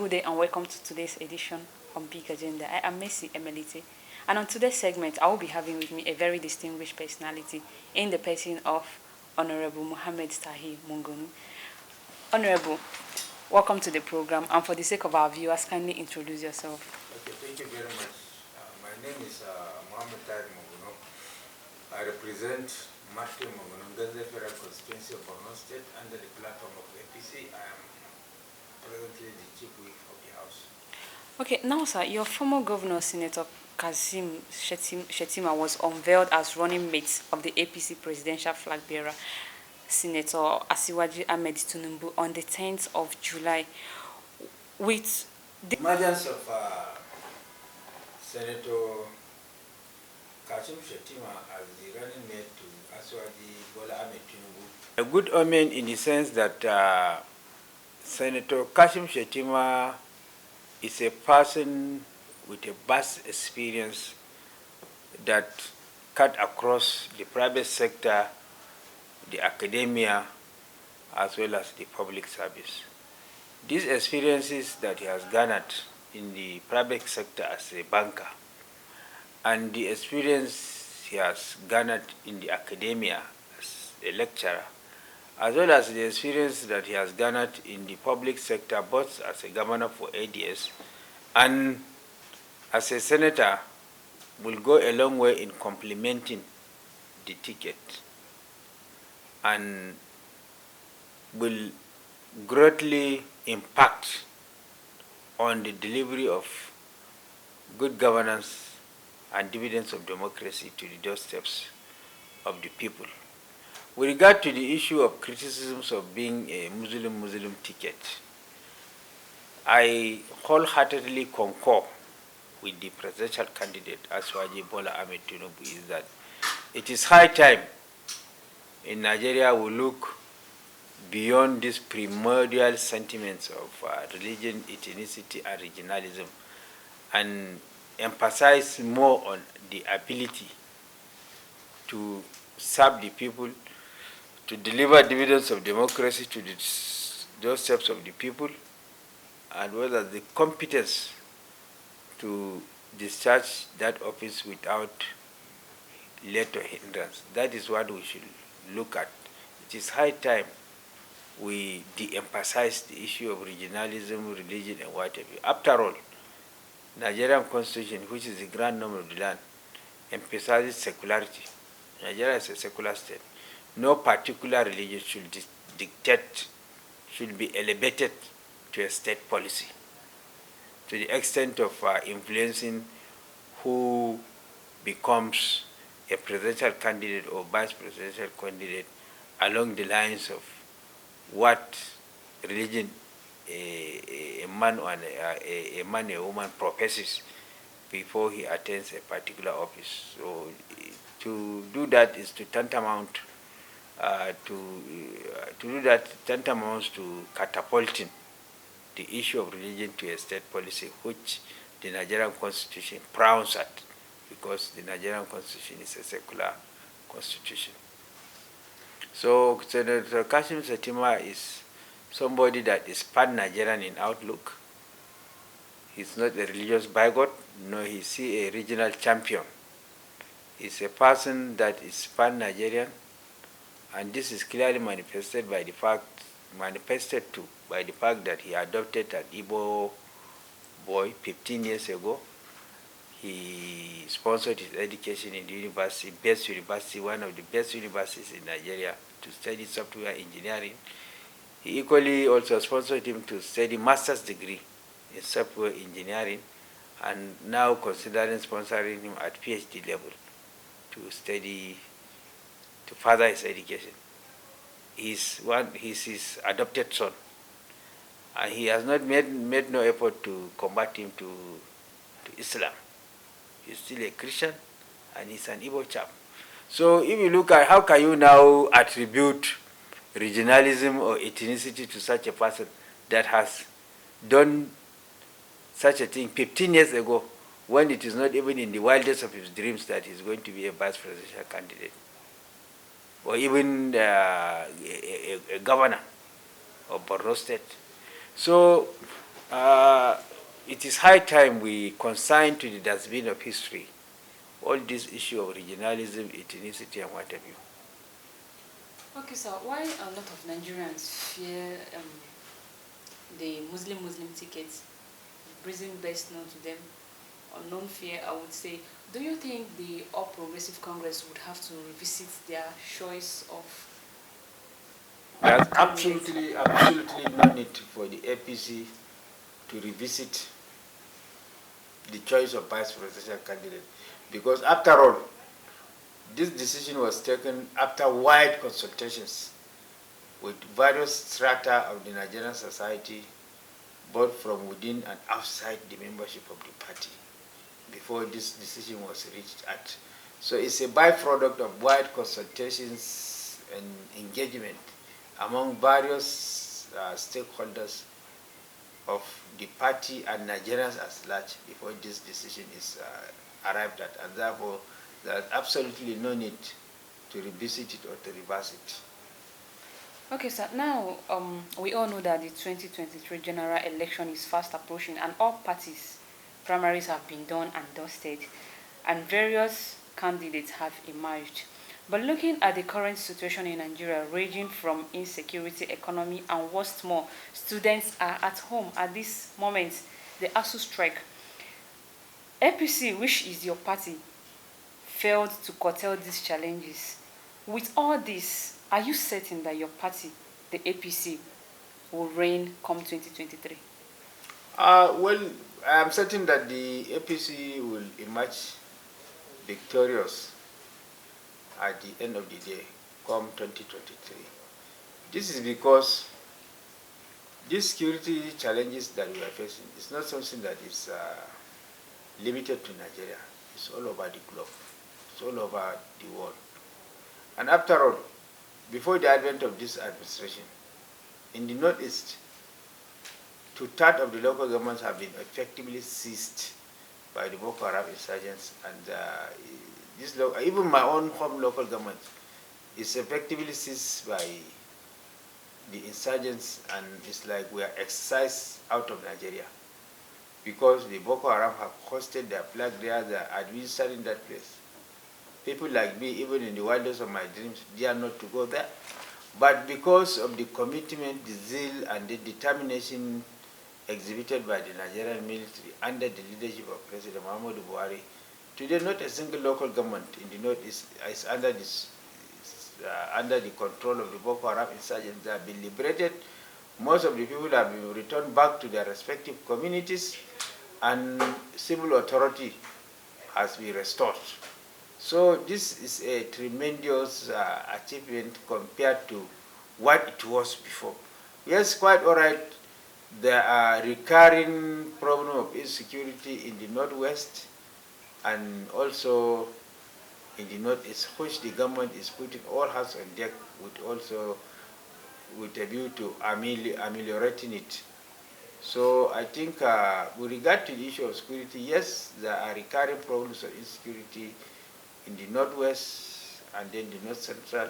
good day and welcome to today's edition on Big Agenda. I am Messi Emelite, and on today's segment, I will be having with me a very distinguished personality in the person of Honorable Hon Tahir Moguno. Honorable, welcome to the program, and for the sake of our viewers, kindly introduce yourself. Okay, thank you very much. My name is Hon Tahir Moguno. I represent Marte-Monguno-Nganzai Federal Constituency of Borno State under the platform of APC. I am presently the chief whip of the house. Okay, now sir, your former governor, Senator Kazim Shettima, was unveiled as running mate of the APC presidential flag bearer, Senator Asiwaju Ahmed Tinubu, on the 10th of July. With the emergence of Senator Kazim Shettima as the running mate to Asiwaju Ahmed Tinubu, a good omen in the sense that Senator Kazim Shettima is a person with a vast experience that cut across the private sector, the academia, as well as the public service. These experiences that he has garnered in the private sector as a banker, and the experience he has garnered in the academia as a lecturer, as well as the experience that he has garnered in the public sector, both as a governor for ADS and as a senator, will go a long way in complementing the ticket and will greatly impact on the delivery of good governance and dividends of democracy to the doorsteps of the people. With regard to the issue of criticisms of being a Muslim ticket, I wholeheartedly concur with the presidential candidate Asiwaju Ahmed Tinubu is that it is high time in Nigeria we look beyond these primordial sentiments of religion, ethnicity, and regionalism, and emphasize more on the ability to serve the people, to deliver dividends of democracy to the doorsteps of the people, and whether the competence to discharge that office without let or hindrance. That is what we should look at. It is high time we de-emphasize the issue of regionalism, religion, and whatever. After all, Nigerian Constitution, which is the grand norm of the land, emphasizes secularity. Nigeria is a secular state. No particular religion should dictate, should be elevated to a state policy to the extent of influencing who becomes a presidential candidate or vice presidential candidate along the lines of what religion a man or a woman professes before he attains a particular office. So to do that is to tantamount to catapulting the issue of religion to a state policy, which the Nigerian Constitution frowns at, because the Nigerian Constitution is a secular constitution. So Senator Kazim Shettima is somebody that is pan-Nigerian in outlook. He's not a religious bigot, nor is he a regional champion. He's a person that is pan-Nigerian, and this is clearly manifested by the fact that he adopted an Igbo boy 15 years ago. He sponsored his education in the university, one of the best universities in Nigeria, to study software engineering. He equally also sponsored him to study master's degree in software engineering, and now considering sponsoring him at PhD level to further his education. He's his adopted son, and he has not made no effort to convert him to Islam. He's still a Christian, and he's an Igbo chap. So if you look at how can you now attribute regionalism or ethnicity to such a person that has done such a thing 15 years ago, when it is not even in the wildest of his dreams that he's going to be a vice presidential candidate, or even a governor of Borno State. So It is high time we consign to the dustbin of history all this issue of regionalism, ethnicity, and what have you. Okay, so why a lot of Nigerians fear the Muslim tickets, reason best known to them, or non-fear, I would say, do you think the All Progressive Congress would have to revisit their choice of There's candidates? absolutely no need for the APC to revisit the choice of vice presidential candidate, because after all, this decision was taken after wide consultations with various strata of the Nigerian society, both from within and outside the membership of the party, before this decision was reached at. So it's a byproduct of wide consultations and engagement among various stakeholders of the party and Nigerians as large before this decision is arrived at, and therefore there's absolutely no need to revisit it or to reverse it. Okay, sir. Now, we all know that the 2023 general election is fast approaching, and all parties' primaries have been done and dusted, and various candidates have emerged. But looking at the current situation in Nigeria, ranging from insecurity, economy, and what's more, students are at home at this moment. The ASU strike. APC, which is your party, failed to curtail these challenges. With all this, are you certain that your party, the APC, will reign come 2023? Well, I am certain that the APC will emerge victorious at the end of the day, come 2023. This is because these security challenges that we are facing is not something that is limited to Nigeria. It's all over the globe. It's all over the world. And after all, before the advent of this administration, in the Northeast, two-thirds of the local governments have been effectively seized by the Boko Haram insurgents, and even my own home local government is effectively seized by the insurgents, and it's like we are excised out of Nigeria because the Boko Haram have hosted their flag there, they are administering that place. People like me, even in the wildest of my dreams, dare not to go there. But because of the commitment, the zeal, and the determination exhibited by the Nigerian military under the leadership of President Muhammadu Buhari, today not a single local government in the north is under the control of the Boko Haram insurgents. They have been liberated. Most of the people have been returned back to their respective communities, and civil authority has been restored. So this is a tremendous achievement compared to what it was before. Yes, quite all right. There are recurring problems of insecurity in the northwest and also in the northeast, which the government is putting all hands on deck with a view to ameliorating it. So I think with regard to the issue of security, yes, there are recurring problems of insecurity in the northwest and then the north central,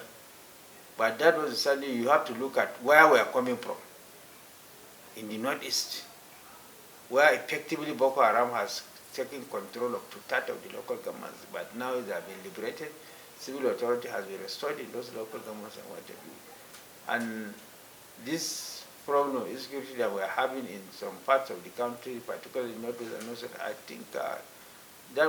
but that was certainly you have to look at where we are coming from. In the northeast, where effectively Boko Haram has taken control of two-thirds of the local governments, but now they have been liberated, civil authority has been restored in those local governments and what have you. And this problem of insecurity that we're having in some parts of the country, particularly northwest and north, I think that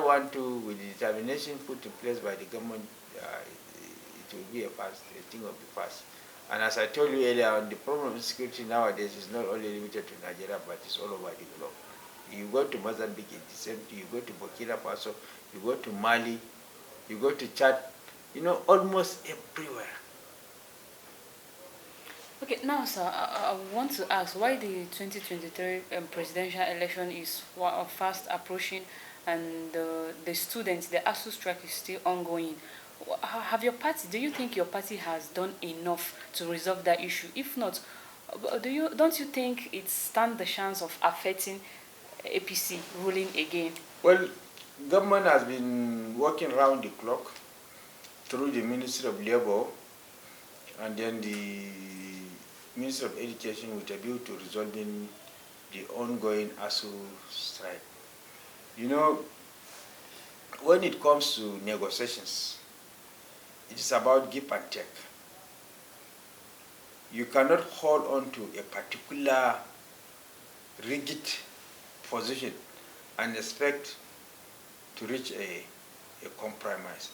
one too, with the determination put in place by the government, it will be a thing of the past. And as I told you earlier on, the problem of insecurity nowadays is not only limited to Nigeria, but it's all over the globe. You go to Mozambique, it's the same thing. You go to Burkina Faso, you go to Mali, you go to Chad, almost everywhere. Okay, now, sir, I want to ask why the 2023 presidential election is fast approaching, and the students, the ASU strike is still ongoing. Do you think your party has done enough to resolve that issue? If not, don't you think it stands the chance of affecting APC ruling again? Well, government has been working around the clock through the Ministry of Labor and then the Ministry of Education with a view to resolving the ongoing ASU strike. You know, when it comes to negotiations, it is about give and take. You cannot hold on to a particular rigid position and expect to reach a compromise.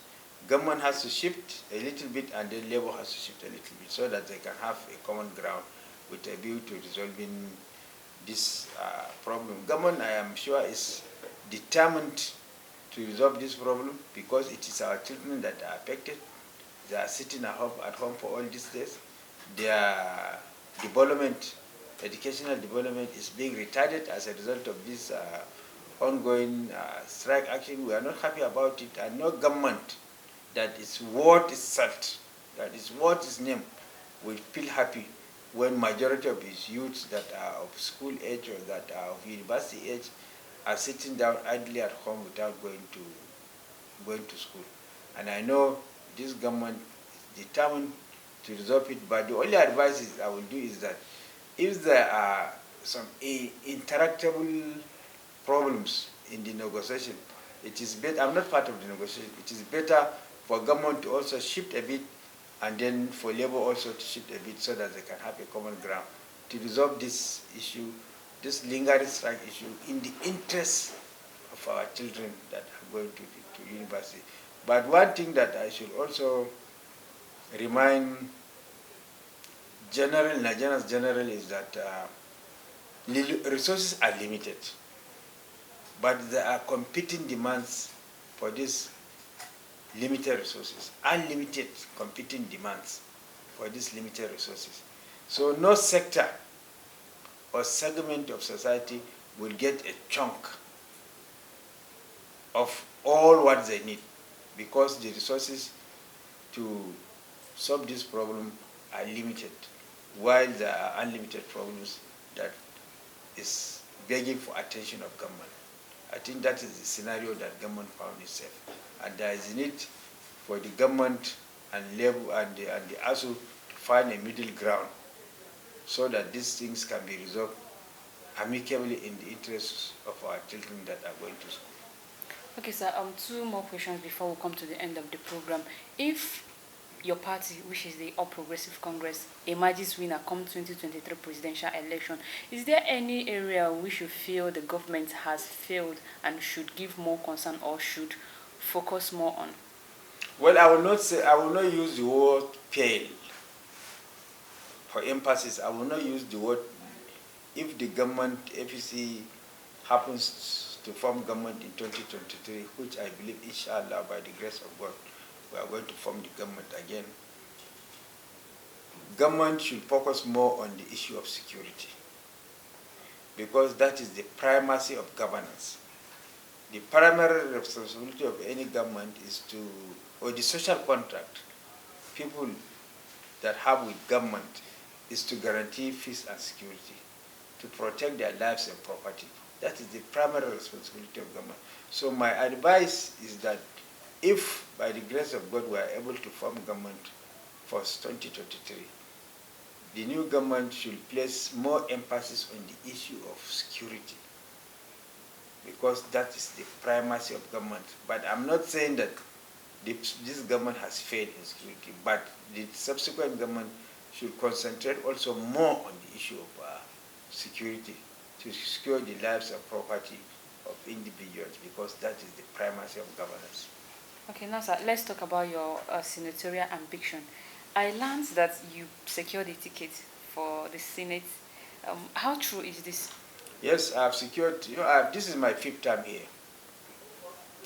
Government has to shift a little bit, and then labor has to shift a little bit, so that they can have a common ground with a view to resolving this problem. Government, I am sure, is determined to resolve this problem, because it is our children that are affected. They are sitting at home for all these days. Their development, educational development, is being retarded as a result of this ongoing strike action. We are not happy about it, and no government that is worth its salt, that is worth its name, will feel happy when majority of its youths that are of school age or that are of university age are sitting down idly at home without going to school. And I know this government is determined to resolve it, but the only advice I will do is that if there are some interactable problems in the negotiation, it is better, I'm not part of the negotiation, it is better for government to also shift a bit, and then for labor also to shift a bit, so that they can have a common ground to resolve this issue, this lingering strike issue, in the interest of our children that are going to university. But one thing that I should also remind Nigerians generally is that resources are limited, but there are competing demands for these limited resources, unlimited competing demands for these limited resources. So no sector or segment of society will get a chunk of all what they need, because the resources to solve this problem are limited, while there are unlimited problems that is begging for attention of government. I think that is the scenario that government found itself, and there is a need for the government and labor and the ASU to find a middle ground, so that these things can be resolved amicably in the interests of our children that are going to school. Okay, sir. Two more questions before we come to the end of the program. If your party, which is the All Progressive Congress, emerges winner come 2023 presidential election, is there any area which you feel the government has failed and should give more concern or should focus more on? Well, I will not use the word fail for emphasis. I will not use the word, if the government, APC, happens to form government in 2023, which I believe, inshallah, by the grace of God, we are going to form the government again. Government should focus more on the issue of security, because that is the primacy of governance. The primary responsibility of any government is to, or the social contract people that have with government, is to guarantee peace and security, to protect their lives and property. That is the primary responsibility of government. So my advice is that if, by the grace of God, we are able to form government for 2023, the new government should place more emphasis on the issue of security, because that is the primacy of government. But I'm not saying that this government has failed in security, but the subsequent government should concentrate also more on the issue of security, to secure the lives and property of individuals, because that is the primacy of governance. Okay, now, sir, let's talk about your senatorial ambition. I learned that you secured a ticket for the Senate. How true is this? Yes, I have secured. This is my 5th term here.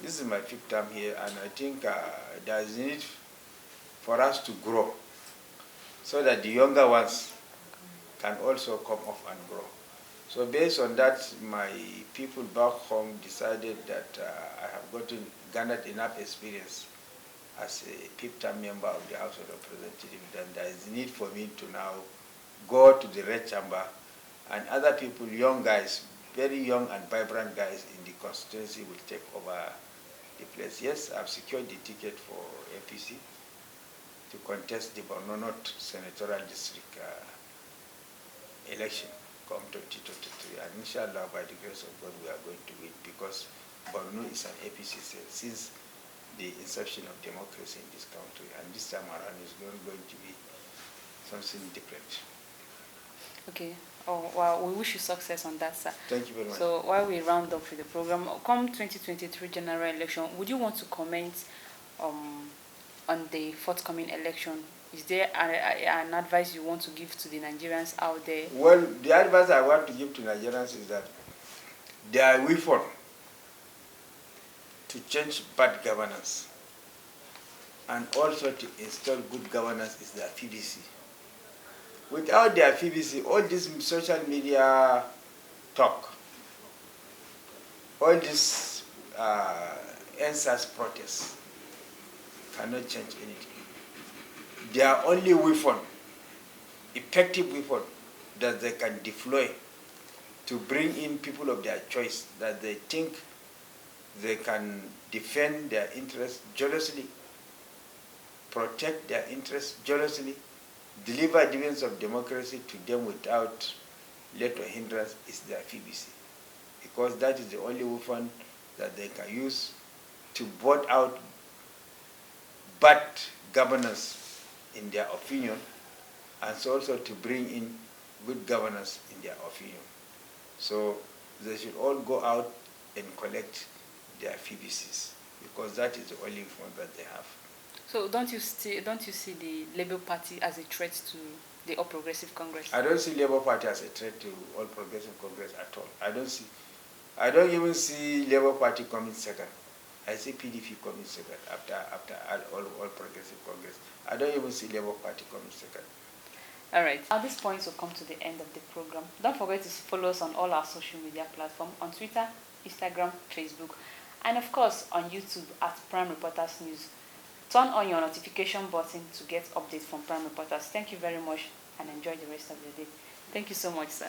This is my 5th term here, and I think there is a need for us to grow, so that the younger ones can also come off and grow. So based on that, my people back home decided that I have garnered enough experience as a 5th term member of the House of Representatives, and there is a need for me to now go to the Red Chamber, and other people, young guys, very young and vibrant guys in the constituency, will take over the place. Yes, I've secured the ticket for APC to contest the Borno North Senatorial District election. come 2023. And inshallah, by the grace of God, we are going to win, because Borno is an APC state since the inception of democracy in this country. And this time around is going to be something different. Okay. Oh, well, we wish you success on that, sir. Thank you very much. So while we round up with the program, come 2023 general election, would you want to comment on the forthcoming election? Is there an advice you want to give to the Nigerians out there? Well, the advice I want to give to Nigerians is that their weapon to change bad governance and also to install good governance is their PVC. Without their PVC, all this social media talk, all this NSAS protests cannot change anything. Their only weapon, effective weapon that they can deploy to bring in people of their choice that they think they can defend their interests jealously, protect their interests jealously, deliver dividends of democracy to them without let or hindrance, is their PVC. Because that is the only weapon that they can use to vote out bad governance in their opinion, and so also to bring in good governance in their opinion. So they should all go out and collect their PVCs, because that is the only one that they have. So don't you see the Labour Party as a threat to the All Progressive Congress? I don't see Labour Party as a threat to All Progressive Congress at all. I don't even see Labour Party coming second. I see PDP coming second after all Progressive Congress. I don't even see Labour Party coming second. All right. At this point, we'll come to the end of the program. Don't forget to follow us on all our social media platforms, on Twitter, Instagram, Facebook, and of course on YouTube at Prime Reporters News. Turn on your notification button to get updates from Prime Reporters. Thank you very much and enjoy the rest of your day. Thank you so much, sir.